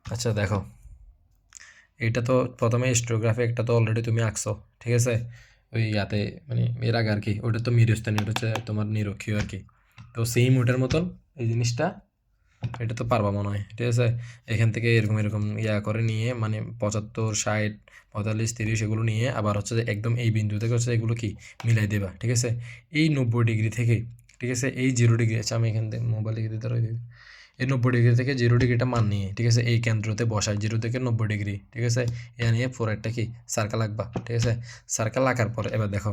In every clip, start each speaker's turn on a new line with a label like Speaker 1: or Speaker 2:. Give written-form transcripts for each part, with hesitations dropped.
Speaker 1: আচ্ছা দেখো, এটা তো প্রথমে হিস্টোগ্রাফি একটা তো অলরেডি তুমি আঁকছো, ঠিক আছে, ওই ইয়াতে মানে এর আগে আর কি, ওটা তো মেরুস্থানীয়, ওটা হচ্ছে তোমার নিরক্ষীয় আর কি। তো সেম ওটার মতন এই জিনিসটা, এটা তো পারবা মনে হয়, ঠিক আছে। এখান থেকে এরকম এরকম ইয়া করে নিয়ে মানে 75, 60, 45, 30 এগুলো নিয়ে আবার হচ্ছে যে একদম এই বিন্দু থেকে হচ্ছে এগুলো কি মিলাই দেবা, ঠিক আছে। এই 90 ডিগ্রি থেকে, ঠিক আছে, এই 0 ডিগ্রি, আচ্ছা আমি এখান থেকে মোবাইল লিখে দিতে পারি। এই 90 ডিগ্রি থেকে 0 ডিগ্রিটা মান নিয়ে, ঠিক আছে, এই কেন্দ্রতে বসায় 0 থেকে 90 ডিগ্রি, ঠিক আছে। এ নিয়ে পুরো একটা কি সার্কেল আঁকবা, ঠিক আছে। সার্কেল আঁকার পর এবার দেখো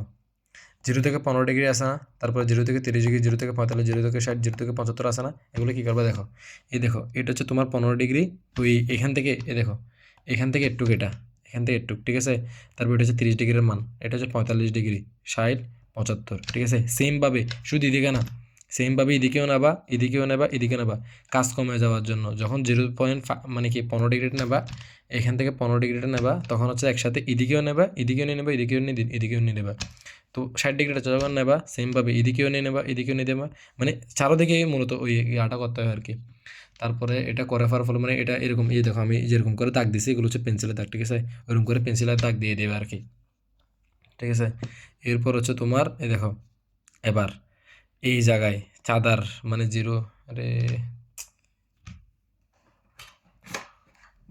Speaker 1: 0 থেকে 15 ডিগ্রি আসে না, তারপরে 0 থেকে 30 ডিগ্রি, 0 থেকে 45, 0 থেকে 60, 0 থেকে 75 আসে না, এগুলো কী করবে দেখো। এই দেখো এটা হচ্ছে তোমার 15 ডিগ্রি, ওই এখান থেকে এ দেখো, এখান থেকে একটু এটা, এখান থেকে একটু, ঠিক আছে। তারপর এটা হচ্ছে 30 ডিগ্রির মান, এটা হচ্ছে 45 ডিগ্রি, 60, 75, ঠিক আছে। সেমভাবে শুধু এদিকে না, সেমভাবে এদিকেও নেবা, এদিকেও নেবা, এদিকে নেবা, কাজ কমে যাওয়ার জন্য যখন 0 পয়েন্ট মানে কি 15 ডিগ্রিটা নেবা, এখান থেকে 15 ডিগ্রিটা নেবা, তখন হচ্ছে একসাথে এদিকেও নেবা, এদিকেও নিয়ে নেবা, এদিকেও নিয়ে নেবা। তো 60 ডিগ্রিটা যখন নেবা সেমভাবে এদিকেও নিয়ে নেবা, এদিকেও নিয়ে দেবা, মানে চারোদিকেই মূলত ওই ইয়াটা করতে হয় আর কি। তারপরে এটা করে ফেলার ফলে মানে এটা এরকম, এই দেখো আমি যেরকম করে দাগ দিছি এগুলো হচ্ছে পেন্সিলের দাগ, ঠিক আছে। ওরকম করে পেন্সিলের দাগ দিয়ে দেবে আর কি, ঠিক আছে। এরপর হচ্ছে তোমার এই দেখো, এবার এই জায়গায় চাঁদার মানে 0, আরে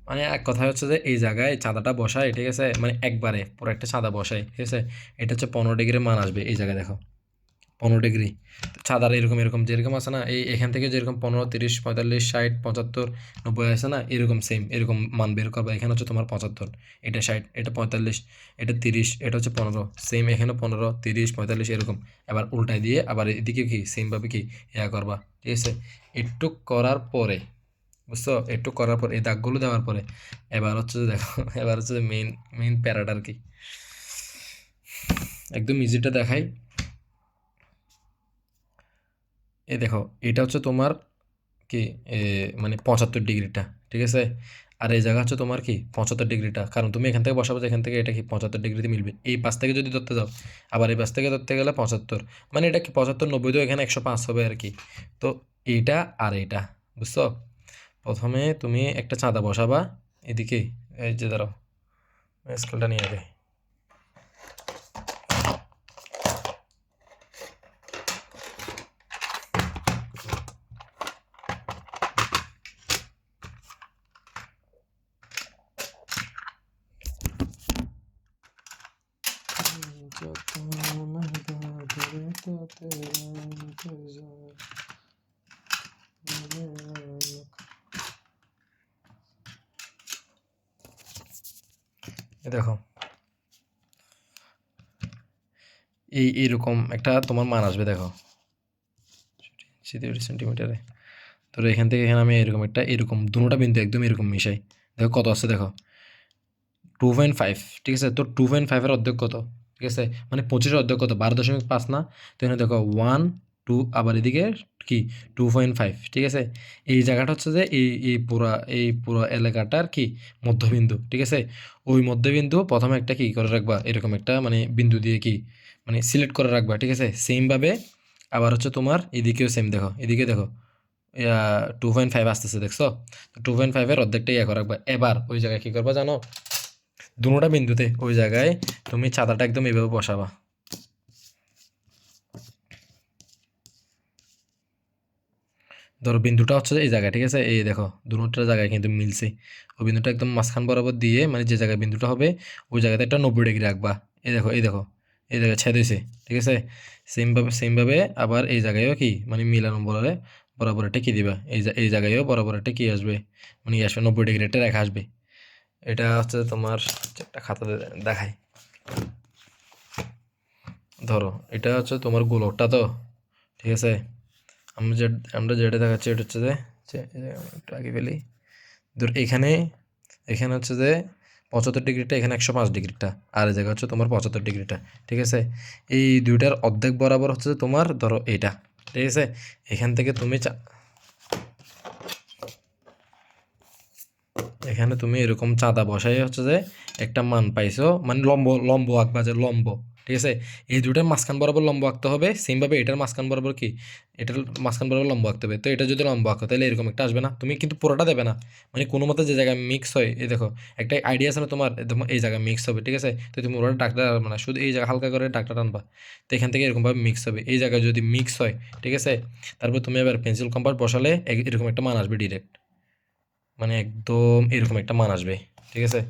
Speaker 1: মানে এক কথায় হচ্ছে যে এই জায়গায় চাঁদাটা বসায়, ঠিক আছে, মানে একবারে পুরো একটা চাঁদা বসায়, ঠিক আছে। এটা হচ্ছে 15 ডিগ্রি মান আসবে এই জায়গায় দেখো, 15 ডিগ্রি। ছাদার এরকম এরকম যেরকম আছে না, এই এখান থেকে যেরকম 15, 30, 45, 60, 75, 90 আছে না, এরকম সেম এরকম মান বের করবে। এখানে হচ্ছে তোমার 75, এটা 60, এটা 45, এটা 30, এটা হচ্ছে 15, সেম এখানে 15, 30, 45 এরকম। এবার উল্টাই দিয়ে আবার এদিকে কি সেমভাবে কি ইয়া করবা, ঠিক আছে। একটু করার পরে, বুঝছো, একটু করার পর এই দাগগুলো দেওয়ার পরে এবার হচ্ছে যে দেখো এবার হচ্ছে মেইন মেইন প্যারাটার কি, একদম ইজিটা দেখাই। এই দেখো এটা হচ্ছে তোমার কি মানে 75 ডিগ্রিটা, ঠিক আছে। আর এই জায়গা হচ্ছে তোমার কি 75 ডিগ্রিটা, কারণ তুমি এখান থেকে বসাবো যে এখান থেকে এটা কি 75 ডিগ্রিতে মিলবে। এই পাশ থেকে যদি ধরতে যাও, আবার এই পাশ থেকে ধরতে গেলে 75, মানে এটা কি 75, 90 তো এখানে 105 হবে আর কি। তো এইটা আর এইটা, বুঝছো। প্রথমে তুমি একটা চাঁদা বসাবা এদিকে, এই যে দাঁড়াও স্কেলটা নিয়ে আগে। দেখো এইরকম একটা তোমার মান আসবে দেখো, 70 সেন্টিমিটারে। তো এখান থেকে এখানে আমি এরকম একটা এরকম দুটোটা বিন্দু একদম এরকম মিশাই, দেখো কত আছে দেখো 2.5, ঠিক আছে। তো 2.5-এর অর্ধেক কত, ঠিক আছে, মানে 25-এর অর্ধেক কত, 12.5 না। তো এখানে দেখো 1, 2, আবার এদিকে কি 2.5, ঠিক আছে। এই জায়গাটা হচ্ছে যে এই পুরা এলাকাটার কি মধ্যবিন্দু, ঠিক আছে। ওই মধ্যবিন্দু প্রথমে একটা কি করে রাখবা, এরকম একটা মানে বিন্দু দিয়ে কি মানে সিলেক্ট করে রাখবা, ঠিক আছে। সেমভাবে আবার হচ্ছে তোমার এদিকেও সেম দেখো, এদিকে দেখো 2.5 আসতেছে, দেখছো। 2.5-এর অর্ধেকটা ইয়া করে রাখবা। এবার ওই জায়গায় কী করবা জানো, দুটোটা বিন্দুতে ওই জায়গায় তুমি চাঁদাটা একদম এইভাবে বসাবা। ধরো বিন্দুটা হচ্ছে এই জায়গায়, ঠিক আছে, এই দেখো দুটোটা জায়গায় কিন্তু মিলছে। ওই বিন্দুটা একদম মাঝখান বরাবর দিয়ে মানে যে জায়গায় বিন্দুটা হবে ওই জায়গাতে একটা 90 ডিগ্রি রাখবা। এই দেখো এই দেখো এই জায়গায় ছেদ হয়েছে, ঠিক আছে। সেমভাবে আবার এই জায়গায়ও কি মানে মিলানো বলে বরাবর একটা কি দিবা, এই জায়গায়ও বরাবর একটা কি আসবে, মানে আসবে 90 ডিগ্রি একটা রেখা আসবে। এটা হচ্ছে তোমার একটা খাতা দেখাই। ধরো এটা হচ্ছে তোমার গোলকটা, তো ঠিক আছে। আমরা যে আমরা যেটা দেখাচ্ছি এটা হচ্ছে যে একটু আগে ফেলি, ধর এখানে এখানে হচ্ছে যে 75 ডিগ্রিটা, এখানে 105 ডিগ্রিটা, আর এই জায়গা হচ্ছে তোমার 75 ডিগ্রিটা, ঠিক আছে। এই দুইটার অর্ধেক বরাবর হচ্ছে তোমার ধরো এইটা, ঠিক আছে। এখান থেকে তুমি এখানে তুমি এরকম চাঁদা বসাই হচ্ছে যে একটা মান পাইছো, মানে লম্ব লম্ব আঁকবা যে লম্ব, ঠিক আছে? এই দুটার মাঝখান বরাবর লম্ব আঁকতে হবে, সেমভাবে এটার মাঝখান বরাবর কি, এটার মাঝখান বরাবর লম্ব আঁকতে হবে। তো এটা যদি লম্ব আঁকো তাহলে এরকম একটা আসবে না, তুমি কিন্তু পুরোটা দেবে না, মানে কোনো মতে যে জায়গায় মিক্স হয়, এই দেখো একটা আইডিয়া আছে না তোমার, তোমার এই জায়গায় মিক্স হবে, ঠিক আছে? তো তুমি ওরা ডাকটা আনবে না, শুধু এই জায়গা হালকা করে ডাকটা টানবা, তো এখান থেকে এরকমভাবে মিক্স হবে, এই জায়গায় যদি মিক্স হয়, ঠিক আছে? তারপর তুমি এবার পেন্সিল কম্পাস বসালে এরকম একটা মান আসবে ডিরেক্ট, মানে একদম এরকম একটা মান আসবে, ঠিক আছে?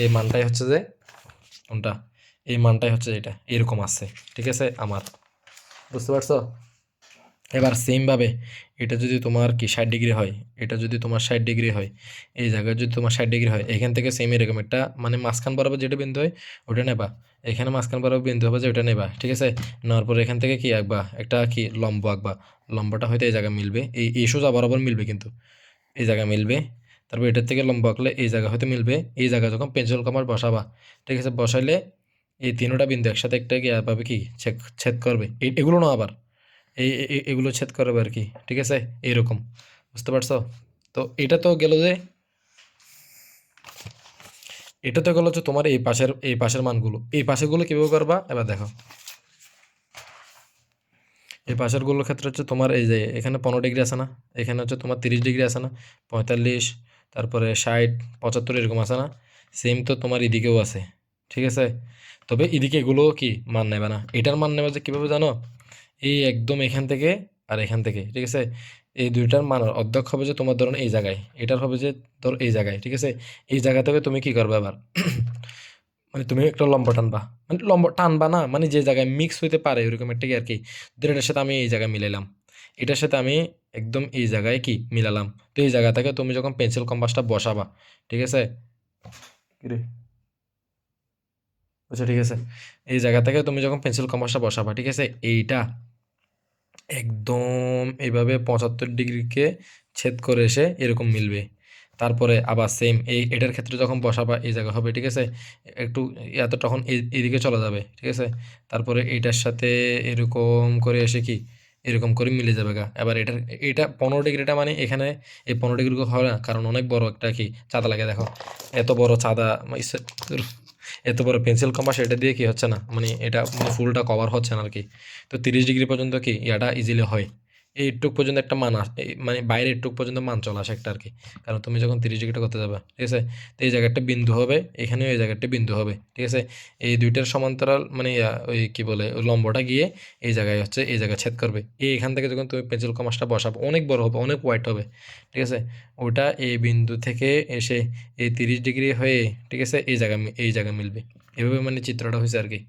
Speaker 1: এই মানটাই হচ্ছে যে কোনটা, এই মানটাই হচ্ছে এটা এরকম আছে, ঠিক আছে আমার, বুঝতে পারছো? এবার সেমভাবে এটা যদি তোমার কি 60 ডিগ্রি হয়, এটা যদি তোমার 60 ডিগ্রি হয়, এই জায়গায় যদি তোমার 60 ডিগ্রি হয়, এখান থেকে সেম এরকম একটা মানে মাঝখান বরাবর যেটা বিন্দু হয় ওটা নেবা, এখানে মাঝখান বরাবর বিন্দু হবে যে ওটা নেবা, ঠিক আছে? নেওয়ার পরে এখান থেকে কি আঁকবা, একটা কি লম্ব আঁকবা, লম্বটা হয়তো এই জায়গায় মিলবে, এই সোজা বরাবর মিলবে কিন্তু এই জায়গায় মিলবে, তারপর এটার থেকে লম্ব আঁকলে এই জায়গা হয়তো মিলবে, এই জায়গায় যখন পেন্সিল কমার বসাবা, ঠিক আছে, বসাইলে এই তিনটা বিন্দু একসাথে একটা কি পাবে কি ছেদ ছেদ করবে, এগুলো না আবার এগুলো ছেদ করবে আর কি, ঠিক আছে? এইরকম, বুঝতে পারছো? তো এটা তো গেল যে, এটা তো গেল যে তোমার এই পাশের মানগুলো, এই পাশেরগুলো কীভাবে করবা এবার দেখো। এই পাশেরগুলোর ক্ষেত্রে হচ্ছে তোমার এই যে এখানে 15 ডিগ্রি আছে না, এখানে হচ্ছে তোমার 30 ডিগ্রি আছে না, 45, তারপরে 60, 75 এরকম আছে না, সেম তো তোমার এদিকেও আছে, ঠিক আছে? তবে এদিকে এগুলো কি মান নেবে না, এটার মান নেবে যে কীভাবে জানো, এই একদম এখান থেকে আর এখান থেকে, ঠিক আছে? এই দুইটার মান অর্ধেক হবে যে তোমার ধরুন এই জায়গায়, এটার হবে যে ধর এই জায়গায়, ঠিক আছে? এই জায়গা থেকে তুমি কি করবে আবার মানে তুমি একটা লম্ব টানবা, মানে লম্ব টানবা না, মানে যে জায়গায় মিক্স হইতে পারে ওইরকম একটা কি আর কি, ধর এটার সাথে আমি এই জায়গায় মিলাইলাম, এটার সাথে আমি একদম এই জায়গায় কি মিলালাম, তো এই জায়গা থেকে তুমি যখন পেন্সিল কম্পাসটা বসাবা, ঠিক আছে? কিরে, আচ্ছা ঠিক আছে, এই জায়গা থেকে তুমি যখন পেন্সিল কম্পাসটা বসাবা, ঠিক আছে, এইটা একদম এইভাবে 75 ডিগ্রিকে ছেদ করে এসে এরকম মিলবে, তারপরে আবার সেম এটার ক্ষেত্রে যখন বসাবা এই জায়গা হবে, ঠিক আছে? একটু এত তখন এইদিকে চলে যাবে, ঠিক আছে? তারপরে এইটার সাথে এরকম করে এসে কি এরকম করে মিলে যাবে গা, এবার এটা 15 ডিগ্রিটা মানে এখানে এই 15 ডিগ্রি হয় না, কারণ অনেক বড় একটা কি চাঁদা লাগে, দেখো এত বড় চাঁদা, এত বড় পেন্সিল কম্পাস এটা দিয়ে কি হচ্ছে না, মানে এটা মানে ফুলটা কভার হচ্ছে না আর কি। তো 30 ডিগ্রি পর্যন্ত কি ইয়াটা ইজিলি হয়, এইটুক পর্যন্ত একটা মান মানে বাইরের টুক পর্যন্ত মান চলে আসে একটা আর কি, কারণ তুমি যখন 30 ডিগ্রিটা করতে যাবে, ঠিক আছে? তো এই জায়গাটা বিন্দু হবে, এখানেও এই জায়গাটা বিন্দু হবে, ঠিক আছে? এই দুইটার সমান্তরাল মানে ওই কি বলে ওই লম্বটা গিয়ে এই জায়গায় হচ্ছে এই জায়গায় ছেদ করবে, এখান থেকে যখন তুমি পেন্সিল কমাসটা বসাবো অনেক বড় হবে, অনেক ওয়াইড হবে, ঠিক আছে? ওটা এই বিন্দু থেকে এসে এই 30 ডিগ্রি হয়ে, ঠিক আছে, এই জায়গায় মিলবে, এভাবে মানে চিত্রটা হয়েছে আর কি।